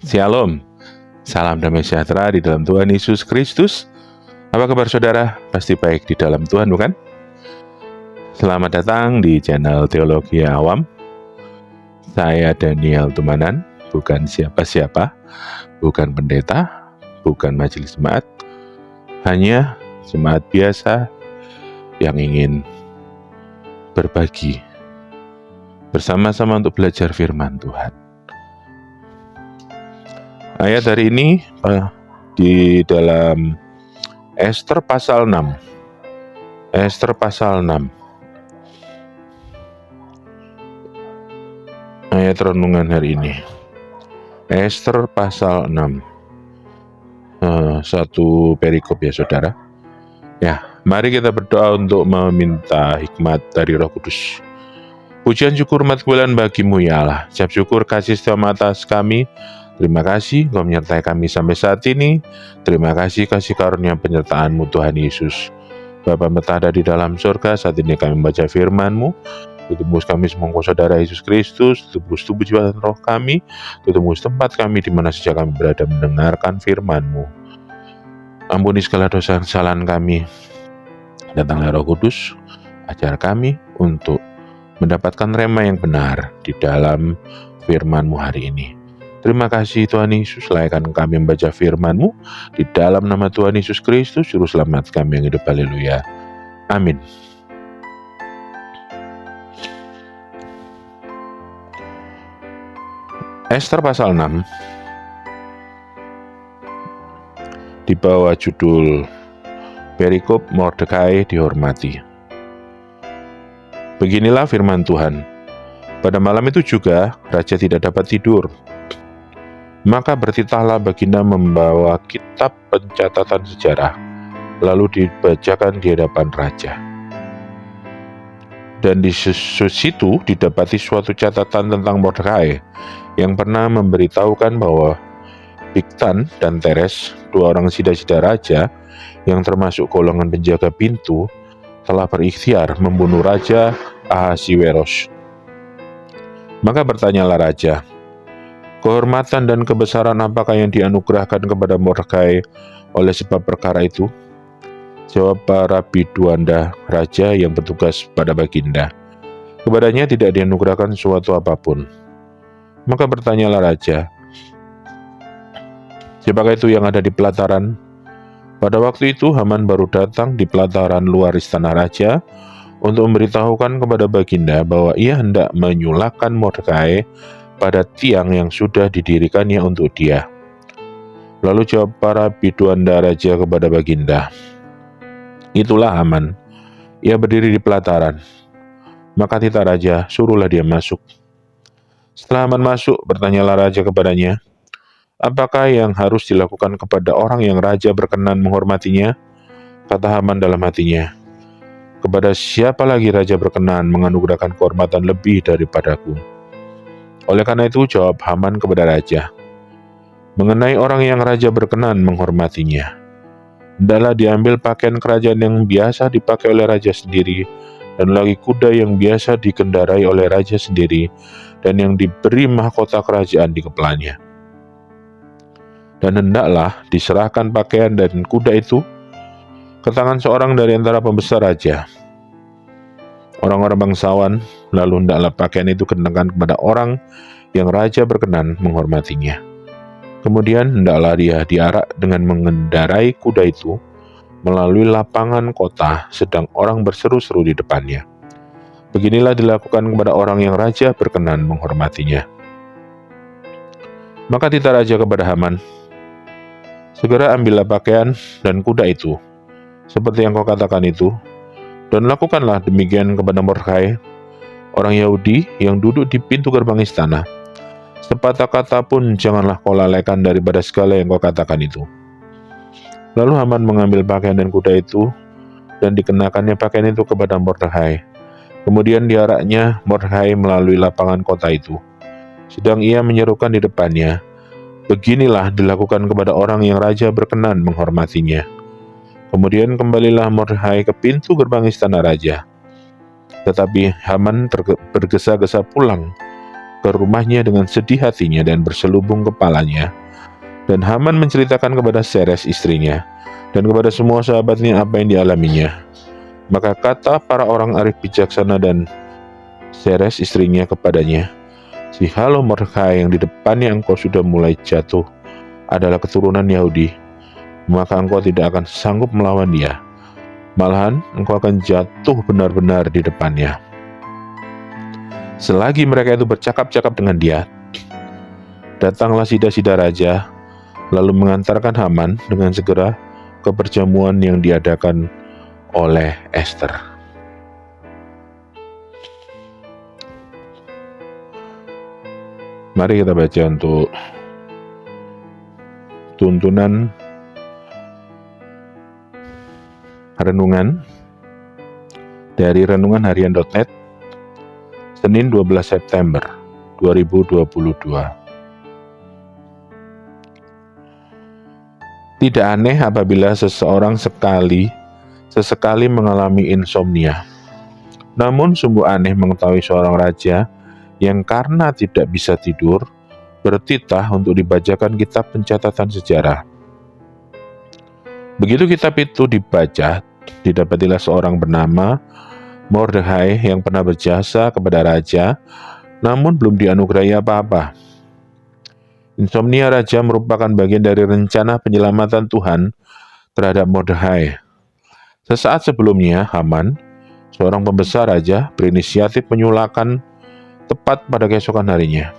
Shalom, salam damai sejahtera di dalam Tuhan Yesus Kristus. Apa kabar saudara? Pasti baik di dalam Tuhan, bukan? Selamat datang di channel Teologi Awam. Saya Daniel Tumanan, bukan siapa-siapa, bukan pendeta, bukan majelis jemaat, hanya jemaat biasa yang ingin berbagi bersama-sama untuk belajar firman Tuhan. Ayat hari ini di dalam Ester pasal 6. Ester pasal 6. Ayat renungan hari ini. Ester pasal 6. Satu perikop ya saudara. Ya, mari kita berdoa untuk meminta hikmat dari Roh Kudus. Pujian syukur hormat kemuliaan bagimu ya Allah. Ucap syukur kasih setiamu atas kami. Terima kasih Engkau menyertai kami sampai saat ini. Terima kasih kasih karunia penyertaan-Mu Tuhan Yesus. Bapa berada di dalam surga, saat ini kami membaca firman-Mu. Tutupus kami semua saudara Yesus Kristus, tutupus tubuh jiwa dan roh kami, tutupus tempat kami di mana saja kami berada mendengarkan firman-Mu. Ampuni segala dosa dan kesalahan kami. Datanglah Roh Kudus, ajar kami untuk mendapatkan rema yang benar di dalam firman-Mu hari ini. Terima kasih Tuhan Yesus, layakkan kami membaca firman-Mu di dalam nama Tuhan Yesus Kristus, Juru Selamat kami yang hidup. Haleluya. Amin. Ester pasal 6 di bawah judul Perikop Mordekai dihormati. Beginilah firman Tuhan. Pada malam itu juga raja tidak dapat tidur. Maka bertitahlah baginda membawa kitab pencatatan sejarah, lalu dibacakan di hadapan raja. Dan di situ didapati suatu catatan tentang Mordekai yang pernah memberitahukan bahwa Bigtan dan Teres, dua orang sida-sida raja yang termasuk golongan penjaga pintu, telah berikhtiar membunuh Raja Ahasiweros. Maka bertanyalah raja, kehormatan dan kebesaran apakah yang dianugerahkan kepada Mordekai oleh sebab perkara itu? Jawab para biduanda raja yang bertugas pada baginda, kepadanya tidak dianugerahkan suatu apapun. Maka bertanyalah raja, siapakah itu yang ada di pelataran? Pada waktu itu Haman baru datang di pelataran luar istana raja untuk memberitahukan kepada baginda bahwa ia hendak menyulahkan Mordekai pada tiang yang sudah didirikannya untuk dia. Lalu jawab para biduanda raja kepada baginda, itulah Haman, ia berdiri di pelataran. Maka titah raja, suruhlah dia masuk. Setelah Haman masuk, bertanyalah raja kepadanya, apakah yang harus dilakukan kepada orang yang raja berkenan menghormatinya? Kata Haman dalam hatinya, kepada siapa lagi raja berkenan menganugerahkan kehormatan lebih daripadaku? Oleh karena itu jawab Haman kepada raja, mengenai orang yang raja berkenan menghormatinya, hendaklah diambil pakaian kerajaan yang biasa dipakai oleh raja sendiri, dan lagi kuda yang biasa dikendarai oleh raja sendiri, dan yang diberi mahkota kerajaan di kepalanya. Dan hendaklah diserahkan pakaian dan kuda itu ke tangan seorang dari antara pembesar raja. Orang-orang bangsawan, lalu hendaklah pakaian itu kenakan kepada orang yang raja berkenan menghormatinya. Kemudian hendaklah dia diarak dengan mengendarai kuda itu melalui lapangan kota, sedang orang berseru-seru di depannya. Beginilah dilakukan kepada orang yang raja berkenan menghormatinya. Maka titah raja kepada Haman, segera ambillah pakaian dan kuda itu, seperti yang kau katakan itu, dan lakukanlah demikian kepada Mordekai, orang Yahudi yang duduk di pintu gerbang istana. Sepatah kata pun janganlah kau lalaikan daripada segala yang kau katakan itu. Lalu Haman mengambil pakaian dan kuda itu, dan dikenakannya pakaian itu kepada Mordekai. Kemudian diaraknya Mordekai melalui lapangan kota itu, sedang ia menyerukan di depannya, beginilah dilakukan kepada orang yang raja berkenan menghormatinya. Kemudian kembalilah Mordekai ke pintu gerbang istana raja. Tetapi Haman bergesa-gesa pulang ke rumahnya dengan sedih hatinya dan berselubung kepalanya. Dan Haman menceritakan kepada Zeres istrinya dan kepada semua sahabatnya apa yang dialaminya. Maka kata para orang arif bijaksana dan Zeres istrinya kepadanya, "Jikalau Mordekai yang di depannya engkau sudah mulai jatuh adalah keturunan Yahudi, maka engkau tidak akan sanggup melawan dia. Malahan engkau akan jatuh benar-benar di depannya." Selagi mereka itu bercakap-cakap dengan dia, datanglah sida-sida raja, lalu mengantarkan Haman dengan segera ke perjamuan yang diadakan oleh Ester. Mari kita baca untuk tuntunan renungan dari renunganharian.net, Senin 12 September 2022. Tidak aneh apabila seseorang sesekali mengalami insomnia. Namun sungguh aneh mengetahui seorang raja yang karena tidak bisa tidur, bertitah untuk dibacakan kitab pencatatan sejarah. Begitu kitab itu dibaca, didapatilah seorang bernama Mordekai yang pernah berjasa kepada raja, namun belum dianugerahi apa-apa. Insomnia raja merupakan bagian dari rencana penyelamatan Tuhan terhadap Mordekai. Sesaat sebelumnya, Haman, seorang pembesar raja, berinisiatif menyulakan tepat pada keesokan harinya.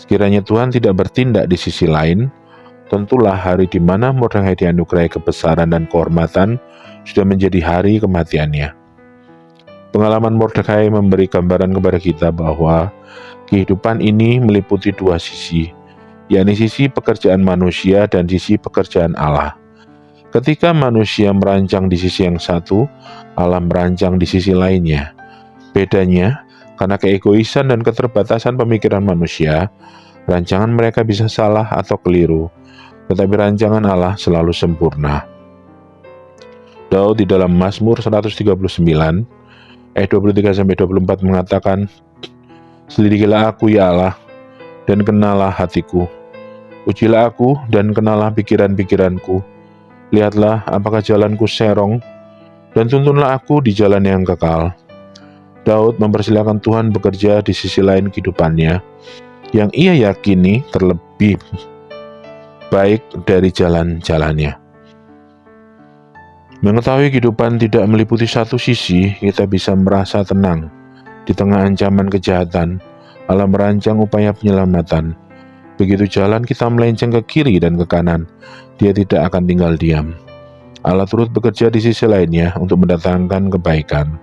Sekiranya Tuhan tidak bertindak di sisi lain, tentulah hari di mana Mordekai dianugerahi kebesaran dan kehormatan sudah menjadi hari kematiannya. Pengalaman Mordekai memberi gambaran kepada kita bahwa kehidupan ini meliputi dua sisi, yakni sisi pekerjaan manusia dan sisi pekerjaan Allah. Ketika manusia merancang di sisi yang satu, Allah merancang di sisi lainnya. Bedanya, karena keegoisan dan keterbatasan pemikiran manusia, rancangan mereka bisa salah atau keliru, tetapi rancangan Allah selalu sempurna. Daud di dalam Mazmur 139 ayat 23-24 mengatakan, "Selidikilah aku ya Allah, dan kenalah hatiku. Ujilah aku dan kenalah pikiran-pikiranku. Lihatlah apakah jalanku serong, dan tuntunlah aku di jalan yang kekal." Daud mempersilahkan Tuhan bekerja di sisi lain kehidupannya, yang ia yakini terlebih baik dari jalan-jalannya. Mengetahui kehidupan tidak meliputi satu sisi, kita bisa merasa tenang. Di tengah ancaman kejahatan, Allah merancang upaya penyelamatan. Begitu jalan kita melenceng ke kiri dan ke kanan, Dia tidak akan tinggal diam. Allah turut bekerja di sisi lainnya untuk mendatangkan kebaikan.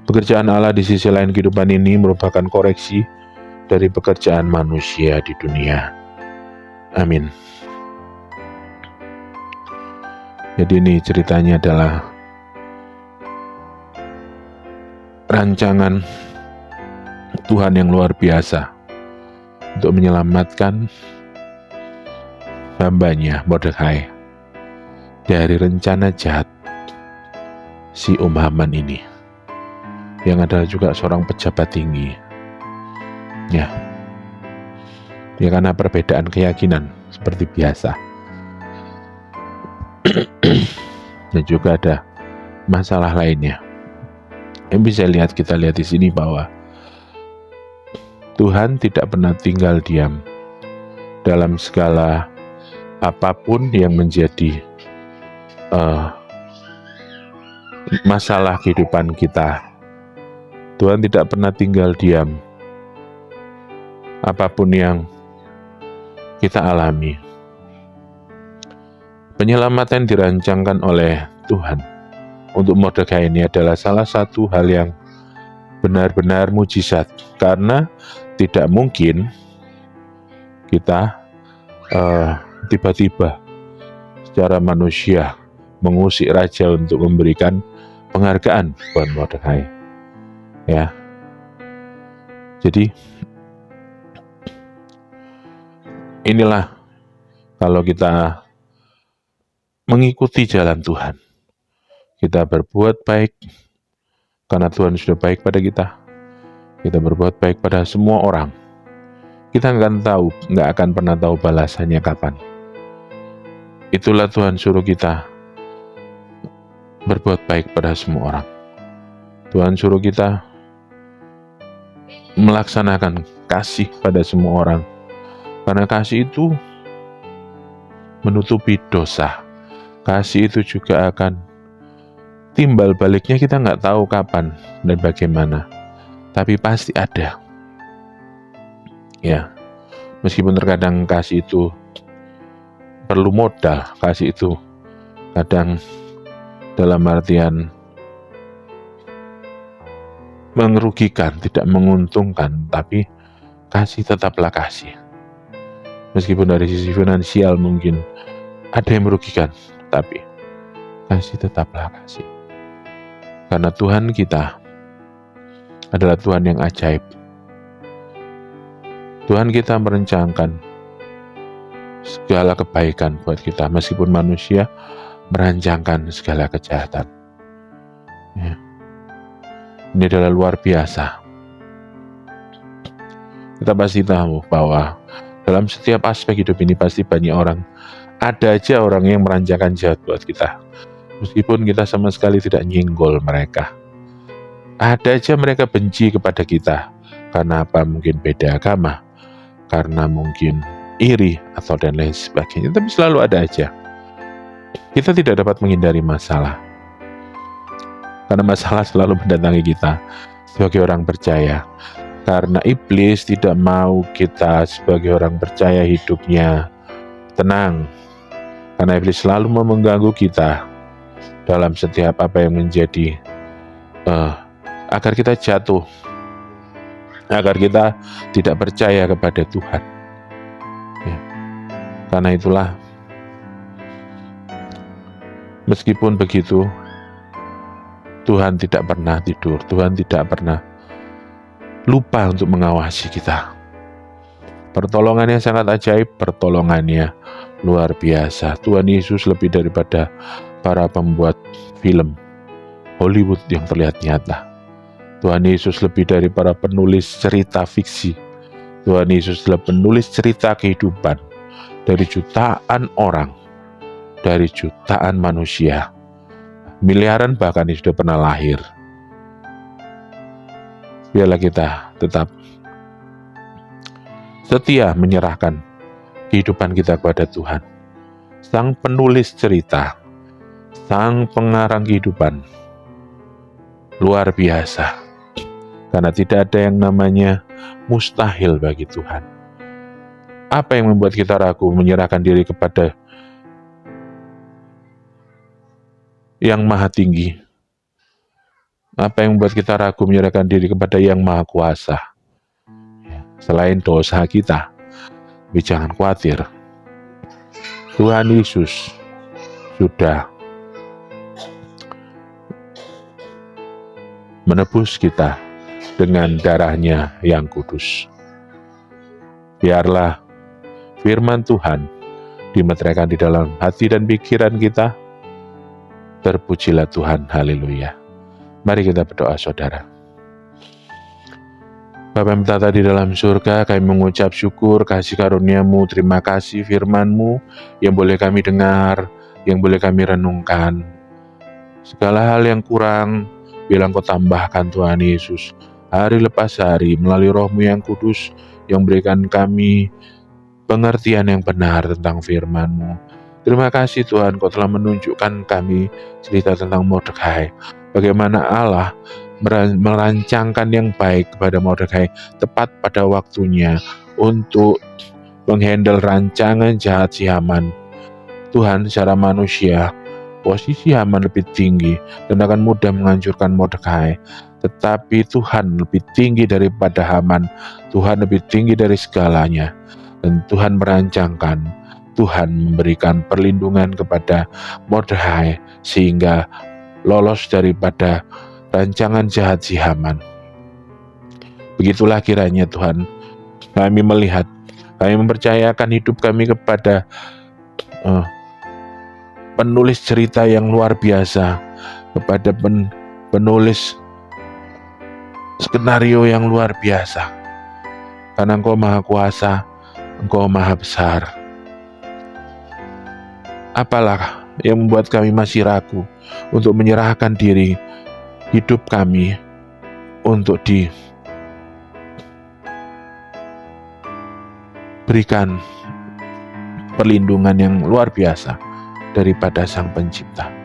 Pekerjaan Allah di sisi lain kehidupan ini merupakan koreksi dari pekerjaan manusia di dunia. Amin. Jadi ini ceritanya adalah rancangan Tuhan yang luar biasa untuk menyelamatkan hambanya Mordekai dari rencana jahat si Haman ini, yang adalah juga seorang pejabat tinggi. Ya, karena perbedaan keyakinan seperti biasa. Dan juga ada masalah lainnya. Yang kita lihat di sini bahwa Tuhan tidak pernah tinggal diam dalam segala apapun yang menjadi masalah kehidupan kita. Tuhan tidak pernah tinggal diam apapun yang kita alami. Penyelamatan dirancangkan oleh Tuhan untuk Mordekai ini adalah salah satu hal yang benar-benar mujizat, karena tidak mungkin kita tiba-tiba secara manusia mengusik raja untuk memberikan penghargaan buat Mordekai. Ya, jadi inilah kalau kita mengikuti jalan Tuhan, kita berbuat baik karena Tuhan sudah baik pada kita. kita berbuat baik pada semua orang, kita nggak akan pernah tahu balasannya kapan. Itulah Tuhan suruh kita berbuat baik pada semua orang. Tuhan suruh kita melaksanakan kasih pada semua orang, karena kasih itu menutupi dosa. Kasih itu juga akan timbal baliknya, kita nggak tahu kapan dan bagaimana, tapi pasti ada. Ya, meskipun terkadang kasih itu perlu modal, kasih itu kadang dalam artian merugikan, tidak menguntungkan, tapi kasih tetaplah kasih. Meskipun dari sisi finansial mungkin ada yang merugikan, tapi kasih tetaplah kasih. Karena Tuhan kita adalah Tuhan yang ajaib. Tuhan kita merencanakan segala kebaikan buat kita, meskipun manusia merancangkan segala kejahatan. Ya. Ini adalah luar biasa. Kita pasti tahu bahwa dalam setiap aspek hidup ini pasti banyak orang, ada aja orang yang merancangkan jahat buat kita, meskipun kita sama sekali tidak nyenggol mereka. Ada aja mereka benci kepada kita. Karena apa? Mungkin beda agama, karena mungkin iri, atau dan lain sebagainya. Tapi selalu ada aja. Kita tidak dapat menghindari masalah, karena masalah selalu mendatangi kita sebagai orang percaya. Karena iblis tidak mau kita sebagai orang percaya hidupnya tenang, karena iblis selalu mau mengganggu kita dalam setiap apa yang menjadi agar kita jatuh, agar kita tidak percaya kepada Tuhan. Ya. Karena itulah, meskipun begitu, Tuhan tidak pernah tidur, Tuhan tidak pernah lupa untuk mengawasi kita. Pertolongannya sangat ajaib, pertolongannya luar biasa. Tuhan Yesus lebih daripada para pembuat film Hollywood yang terlihat nyata. Tuhan Yesus lebih dari para penulis cerita fiksi. Tuhan Yesus adalah penulis cerita kehidupan dari jutaan orang, dari jutaan manusia, miliaran bahkan yang sudah pernah lahir. Biarlah kita tetap setia menyerahkan kehidupan kita kepada Tuhan, Sang penulis cerita, Sang pengarang kehidupan. Luar biasa. Karena tidak ada yang namanya mustahil bagi Tuhan. Apa yang membuat kita ragu menyerahkan diri kepada yang maha tinggi? Apa yang membuat kita ragu menyerahkan diri kepada yang maha kuasa? Selain dosa kita, tapi jangan khawatir. Tuhan Yesus sudah menebus kita dengan darahnya yang kudus. Biarlah firman Tuhan dimeteraikan di dalam hati dan pikiran kita. Terpujilah Tuhan, haleluya. Mari kita berdoa, saudara. Bapa yang bertata di dalam surga, kami mengucap syukur kasih karunia-Mu, terima kasih firman-Mu yang boleh kami dengar, yang boleh kami renungkan. Segala hal yang kurang, bilang Kau tambahkan Tuhan Yesus. Hari lepas hari, melalui Roh-Mu yang kudus, yang berikan kami pengertian yang benar tentang firman-Mu. Terima kasih Tuhan, Kau telah menunjukkan kami cerita tentang Mordekai. Bagaimana Allah merancangkan yang baik kepada Mordekai tepat pada waktunya untuk menghandle rancangan jahat si Haman. Tuhan, secara manusia, posisi Haman lebih tinggi dan akan mudah menghancurkan Mordekai. Tetapi Tuhan lebih tinggi daripada Haman. Tuhan lebih tinggi dari segalanya. Dan Tuhan merancangkan, Tuhan memberikan perlindungan kepada Mordekai sehingga lolos daripada rancangan jahat si Haman. Begitulah kiranya Tuhan, kami melihat, kami mempercayakan hidup kami kepada penulis cerita yang luar biasa, kepada penulis skenario yang luar biasa. Karena Engkau Maha Kuasa, Engkau Maha Besar. Apalah yang membuat kami masih ragu untuk menyerahkan diri hidup kami untuk diberikan perlindungan yang luar biasa daripada Sang Pencipta.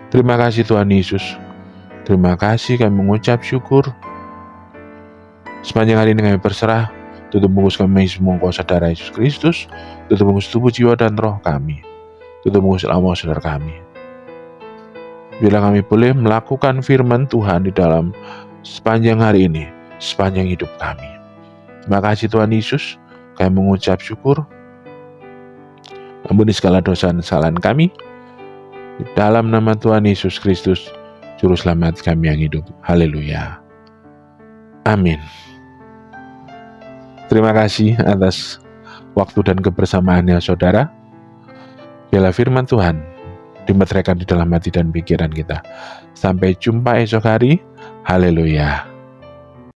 Terima kasih Tuhan Yesus. Terima kasih, kami mengucap syukur. Sepanjang hari ini kami berserah, tutup bungkus kami semua Engkau saudara Yesus Kristus, tutup bungkus tubuh, jiwa, dan roh kami, tutup bungkus amal saudara kami. Bila kami boleh melakukan firman Tuhan di dalam sepanjang hari ini, sepanjang hidup kami. Terima kasih Tuhan Yesus, kami mengucap syukur. Ampuni segala dosa dan kesalahan kami. Di dalam nama Tuhan Yesus Kristus, Juru Selamat kami yang hidup. Haleluya. Amin. Terima kasih atas waktu dan kebersamaannya saudara. Biarlah firman Tuhan dimeteraikan di dalam hati dan pikiran kita. Sampai jumpa esok hari. Haleluya.